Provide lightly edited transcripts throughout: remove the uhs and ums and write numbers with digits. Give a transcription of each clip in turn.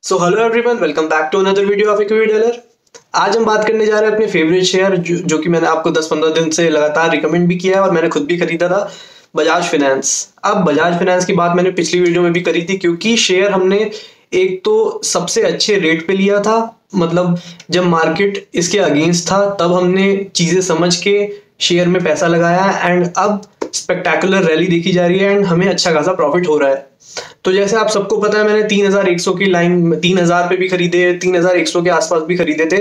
So hello everyone, welcome back to another video of equity dealer. आज हम बात करने जा रहे हैं अपने फेवरेट शेयर जो कि मैंने आपको 10-15 दिन से लगातार रिकमेंड भी किया है और मैंने खुद भी खरीदा था, बजाज फाइनेंस। अब बजाज फाइनेंस की बात मैंने पिछली वीडियो में भी करी थी क्योंकि शेयर हमने एक तो सबसे अच्छे रेट पे लिया था, मतलब जब मार्केट इसके अगेंस्ट था तब हमने चीजें समझ के शेयर में पैसा लगाया एंड अब स्पेक्टेकुलर रैली देखी जा रही है एंड हमें अच्छा खासा प्रॉफिट हो रहा है। तो जैसे आप सबको पता है, मैंने 3100 की लाइन 3000 पे भी खरीदे, 3100 के आसपास भी खरीदे थे।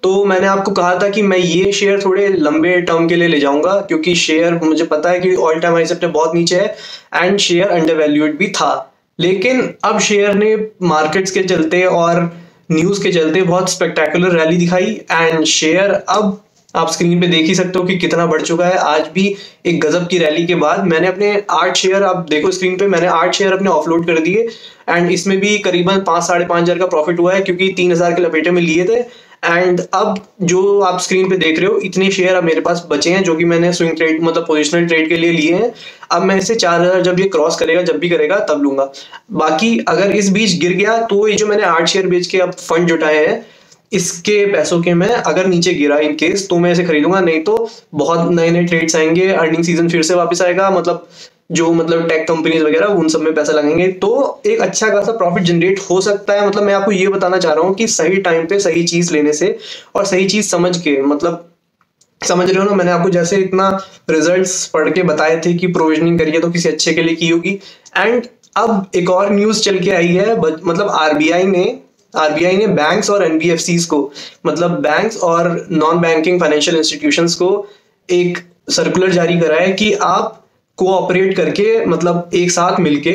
तो मैंने आपको कहा था कि मैं ये शेयर थोड़े लंबे टर्म के लिए ले जाऊंगा क्योंकि शेयर मुझे पता है कि ऑल टाइम हाई से अपने बहुत नीचे है एंड शेयर अंडर वैल्यूड भी था। लेकिन अब शेयर ने मार्केट्स के चलते और न्यूज के चलते बहुत स्पेक्टेकुलर रैली दिखाई एंड शेयर अब आप स्क्रीन पे देख ही सकते हो कि कितना बढ़ चुका है। आज भी एक गजब की रैली के बाद मैंने अपने 8 शेयर, आप देखो स्क्रीन पे, मैंने 8 शेयर अपने ऑफलोड कर दिए एंड इसमें भी करीबन 5-5.5 हजार का प्रॉफिट हुआ है क्योंकि 3000 के लपेटे में लिए थे। एंड अब जो आप स्क्रीन पे देख रहे हो, इतने शेयर अब मेरे पास बचे हैं जो कि मैंने स्विंग ट्रेड मतलब पोजिशनल ट्रेड के लिए लिए हैं। अब मैं इसे 4000 जब ये क्रॉस करेगा, जब भी करेगा तब लूंगा। बाकी अगर इस बीच गिर गया तो ये जो मैंने 8 शेयर बेच के अब फंड जुटाए हैं, इसके पैसों के मैं अगर नीचे गिरा इन केस तो मैं इसे खरीदूंगा, नहीं तो बहुत नए नए ट्रेड्स आएंगे, अर्निंग सीजन फिर से वापस आएगा, मतलब टेक कंपनीज वगैरह उन सब में पैसा लगेंगे तो एक अच्छा खासा प्रॉफिट जनरेट हो सकता है। मतलब मैं आपको ये बताना चाह रहा हूँ कि सही टाइम पे सही चीज लेने से और सही चीज समझ के, मतलब समझ रहे हो ना, मैंने आपको जैसे इतना रिजल्ट्स पढ़ के बताए थे कि प्रोविजनिंग करिए तो किसी अच्छे के लिए की होगी। एंड अब एक और न्यूज चल के आई है, मतलब आरबीआई ने बैंक्स और एनबीएफसीज को, मतलब बैंक्स और नॉन बैंकिंग फाइनेंशियल इंस्टीट्यूशंस को एक सर्कुलर जारी करा है कि आप कोऑपरेट करके, मतलब एक साथ मिलके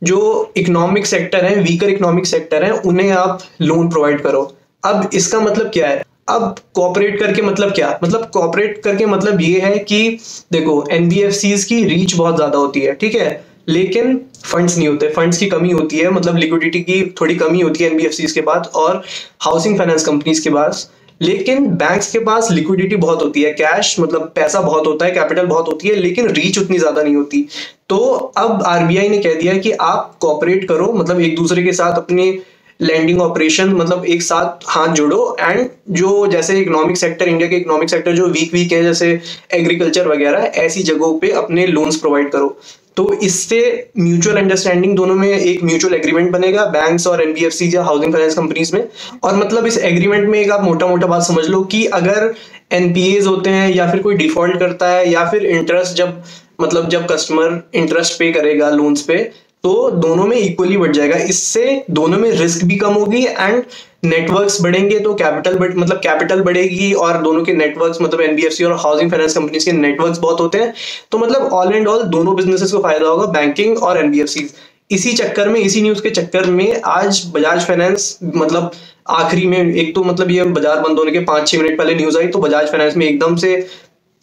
जो इकोनॉमिक सेक्टर है, वीकर इकोनॉमिक सेक्टर है, उन्हें आप लोन प्रोवाइड करो। अब इसका मतलब क्या है? अब कोऑपरेट करके मतलब क्या? मतलब कोऑपरेट करके मतलब ये है कि देखो, एनबीएफसीज की रीच बहुत ज्यादा होती है, ठीक है, लेकिन फंड्स नहीं होते, फंड्स की कमी होती है, मतलब लिक्विडिटी की थोड़ी कमी होती है एनबीएफसीज के पास और हाउसिंग फाइनेंस कंपनीज के पास। लेकिन बैंक्स के पास लिक्विडिटी बहुत होती है, कैश मतलब पैसा बहुत होता है, कैपिटल बहुत होती है, लेकिन रीच उतनी ज्यादा नहीं होती। तो अब आरबीआई ने कह दिया कि आप कोऑपरेट करो, मतलब एक दूसरे के साथ अपने लैंडिंग ऑपरेशन, मतलब एक साथ हाथ जोड़ो एंड जो जैसे इकोनॉमिक सेक्टर, इंडिया के इकोनॉमिक सेक्टर जो वीक है, जैसे एग्रीकल्चर वगैरह, ऐसी जगहों पे अपने लोन्स प्रोवाइड करो। तो इससे म्यूचुअल अंडरस्टैंडिंग, दोनों में एक म्यूचुअल एग्रीमेंट बनेगा बैंक्स और एनबीएफसी या हाउसिंग फाइनेंस कंपनीज में। और मतलब इस एग्रीमेंट में एक आप मोटा मोटा बात समझ लो कि अगर एनपीएज होते हैं या फिर कोई डिफॉल्ट करता है या फिर इंटरेस्ट जब कस्टमर इंटरेस्ट पे करेगा लोन्स पे, तो दोनों में इक्वली बढ़ जाएगा। इससे दोनों में रिस्क भी कम होगी एंड नेटवर्क्स बढ़ेंगे तो कैपिटल बढ़ेगी और दोनों के नेटवर्क्स, मतलब एनबीएफसी और हाउसिंग फाइनेंस कंपनीज के नेटवर्क्स बहुत होते हैं। तो मतलब ऑल एंड ऑल दोनों बिजनेसेस को फायदा होगा, बैंकिंग और एनबीएफसी। इसी चक्कर में, इसी न्यूज के चक्कर में आज बजाज फाइनेंस, मतलब आखिरी में एक तो मतलब ये बाजार बंद होने के 5-6 मिनट पहले न्यूज आई तो बजाज फाइनेंस में एकदम से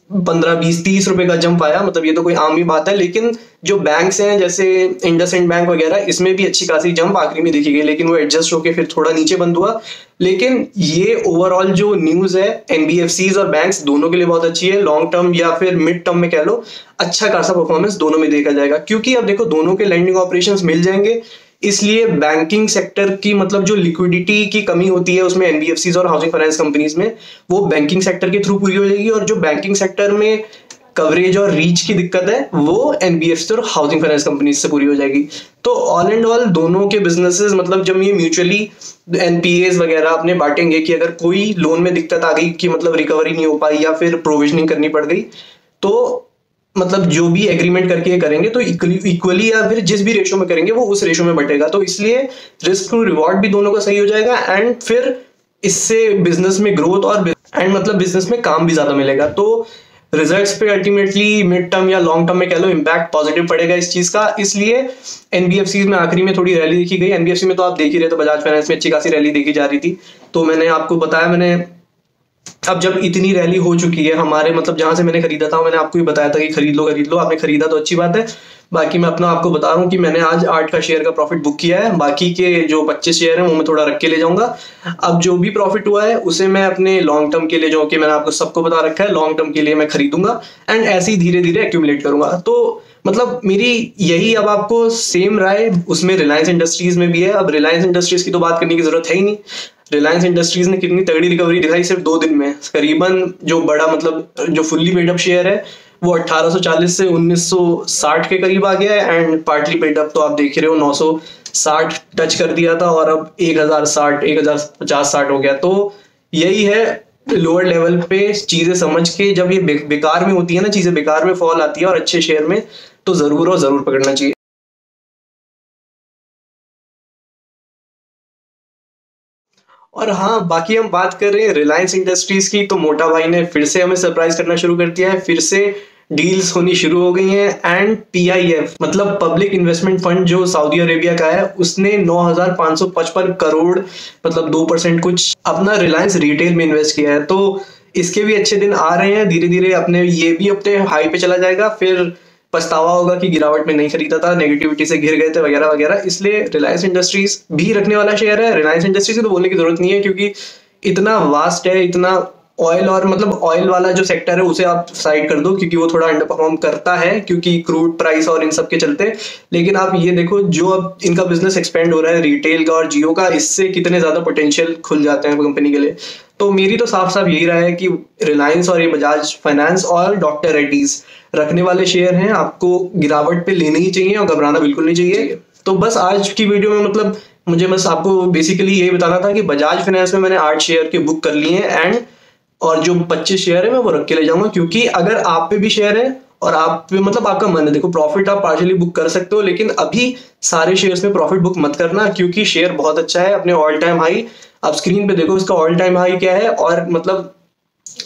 15-20-30 रुपए का जंप आया। मतलब ये तो कोई आम ही बात है, लेकिन जो बैंक्स हैं जैसे इंडसइंड बैंक वगैरह, इसमें भी अच्छी खासी जंप आखिरी में देखी गई, लेकिन वो एडजस्ट होके फिर थोड़ा नीचे बंद हुआ। लेकिन ये ओवरऑल जो न्यूज है एनबीएफसीज और बैंक्स दोनों के लिए बहुत अच्छी है। लॉन्ग टर्म या फिर मिड टर्म में कह लो, अच्छा खासा परफॉर्मेंस दोनों में देखा जाएगा क्योंकि अब देखो दोनों के लैंडिंग ऑपरेशंस मिल जाएंगे। इसलिए बैंकिंग सेक्टर की, मतलब जो लिक्विडिटी की कमी होती है उसमें एनबीएफसीज और हाउसिंग फाइनेंस कंपनीज में, वो बैंकिंग सेक्टर के थ्रू पूरी हो जाएगी। और जो बैंकिंग सेक्टर में कवरेज और रीच की दिक्कत है वो एनबीएफसी और हाउसिंग फाइनेंस कंपनीज से पूरी हो जाएगी। तो ऑल एंड ऑल दोनों के बिजनेसेस, मतलब जब ये म्यूचुअली एनपीएस वगैरह अपने बांटेंगे कि अगर कोई लोन में दिक्कत आ गई कि मतलब रिकवरी नहीं हो पाई या फिर प्रोविजनिंग करनी पड़ गई, तो मतलब जो भी एग्रीमेंट करके करेंगे तो इक्वली या फिर जिस भी रेशो में करेंगे वो उस रेशो में बटेगा। तो इसलिए रिस्क टू रिवॉर्ड भी दोनों का सही हो जाएगा एंड फिर इससे बिजनेस में ग्रोथ और मतलब बिजनेस में काम भी ज्यादा मिलेगा। तो रिजल्ट्स पे अल्टीमेटली मिड टर्म या लॉन्ग टर्म में कह लो इम्पैक्ट पॉजिटिव पड़ेगा इस चीज का। इसलिए एनबीएफसी में आखिरी में थोड़ी रैली देखी गई। एनबीएफसी में तो आप देख ही रहे, तो बजाज फाइनेंस में अच्छी खासी रैली देखी जा रही थी। तो मैंने आपको बताया, अब जब इतनी रैली हो चुकी है हमारे, मतलब जहां से मैंने खरीदा था मैंने आपको ही बताया था कि खरीद लो, आपने खरीदा तो अच्छी बात है। बाकी मैं अपना आपको बता रहा हूँ कि मैंने आज 8 का शेयर का प्रॉफिट बुक किया है। बाकी के जो 25 शेयर हैं वो मैं थोड़ा रख के ले जाऊंगा। अब जो भी प्रॉफिट हुआ है उसे मैं अपने लॉन्ग टर्म के लिए, जो कि मैंने आपको सबको बता रखा है, लॉन्ग टर्म के लिए मैं खरीदूंगा एंड ऐसे ही धीरे धीरे एक्यूमुलेट करूंगा। तो मतलब मेरी यही अब आपको सेम राय उसमें रिलायंस इंडस्ट्रीज में भी है। अब रिलायंस इंडस्ट्रीज की तो बात करने की जरूरत है ही नहीं। रिलायंस इंडस्ट्रीज ने कितनी तगड़ी रिकवरी दिखाई सिर्फ 2 दिन में। करीबन जो बड़ा मतलब जो फुल्ली पेड अप शेयर है वो 1840 से 1960 के करीब आ गया है एंड पार्टली पेड अप तो आप देख रहे हो 960 टच कर दिया था और अब 1060 1050-60 हो गया। तो यही है, लोअर लेवल पे चीजें समझ के जब ये बेकार में होती है ना, चीजें बेकार में फॉल आती है और अच्छे शेयर में, तो जरूर और जरूर पकड़ना चाहिए। और हाँ, बाकी हम बात कर रहे हैं रिलायंस इंडस्ट्रीज की, तो मोटा भाई ने फिर से हमें सरप्राइज करना शुरू कर दिया है। फिर से डील्स होनी शुरू हो गई हैं एंड पीआईएफ मतलब पब्लिक इन्वेस्टमेंट फंड जो सऊदी अरेबिया का है उसने 9,555 करोड़ मतलब 2% कुछ अपना रिलायंस रिटेल में इन्वेस्ट किया है। तो इसके भी अच्छे दिन आ रहे हैं धीरे धीरे। अपने ये भी अपने हाई पे चला जाएगा, फिर पछतावा होगा कि गिरावट में नहीं खरीदा था, नेगेटिविटी से घिर गए थे वगैरह वगैरह। इसलिए रिलायंस इंडस्ट्रीज भी रखने वाला शेयर है। रिलायंस इंडस्ट्रीज की तो बोलने की जरूरत नहीं है क्योंकि इतना वास्ट है, इतना ऑयल और मतलब ऑयल वाला जो सेक्टर है उसे आप साइड कर दो क्योंकि वो थोड़ा अंडर परफॉर्म करता है क्योंकि क्रूड प्राइस और इन सब के चलते। लेकिन आप ये देखो जो अब इनका बिजनेस एक्सपेंड हो रहा है रिटेल का और जियो का, इससे कितने ज्यादा पोटेंशियल खुल जाते हैं कंपनी के लिए। तो मेरी तो साफ साफ यही राय है कि रिलायंस और ये बजाज फाइनेंस और डॉक्टर रेड्डीज रखने वाले शेयर हैं। आपको गिरावट पे लेने ही चाहिए और घबराना बिल्कुल नहीं चाहिए। तो बस आज की वीडियो में मतलब मुझे बस आपको बेसिकली यही बताना था कि बजाज फाइनेंस में मैंने 8 शेयर के बुक कर लिए हैं एंड और जो 25 शेयर है मैं वो रख के ले जाऊंगा। क्योंकि अगर आप पे भी शेयर है और आप पे मतलब आपका मन है, देखो प्रॉफिट आप पार्शियली बुक कर सकते हो लेकिन अभी सारे शेयर्स में प्रॉफिट बुक मत करना क्योंकि शेयर बहुत अच्छा है, अपने ऑल टाइम हाई आप स्क्रीन पे देखो इसका ऑल टाइम हाई क्या है और मतलब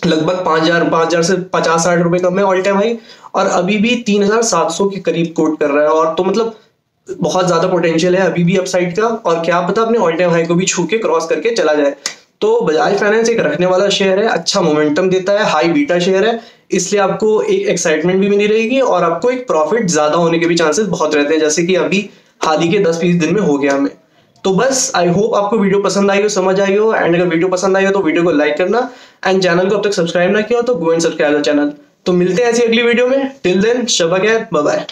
लगभग 5,000 से 50-60 रुपए कम है ऑल टाइम हाई और अभी भी 3,700 के करीब कोट कर रहा है। और तो मतलब बहुत ज्यादा पोटेंशियल है अभी भी अपसाइड का और क्या पता अपने ऑल टाइम हाई को भी छू के क्रॉस करके चला जाए। तो बजाज फाइनेंस एक रखने वाला शेयर है, अच्छा मोमेंटम देता है, हाई बीटा शेयर है, इसलिए आपको एक एक्साइटमेंट भी मिली रहेगी और आपको एक प्रॉफिट ज्यादा होने के भी चांसेस बहुत रहते हैं, जैसे कि अभी हाल ही के 10-20 दिन में हो गया हमें। तो बस आई होप आपको वीडियो पसंद आई हो, समझ आई हो एंड अगर वीडियो पसंद आई हो तो वीडियो को लाइक करना एंड चैनल को अब तक सब्सक्राइब ना किया हो तो go and subscribe the channel. तो मिलते हैं ऐसी अगली वीडियो में, टिल देन शब खैर, बाय बाय।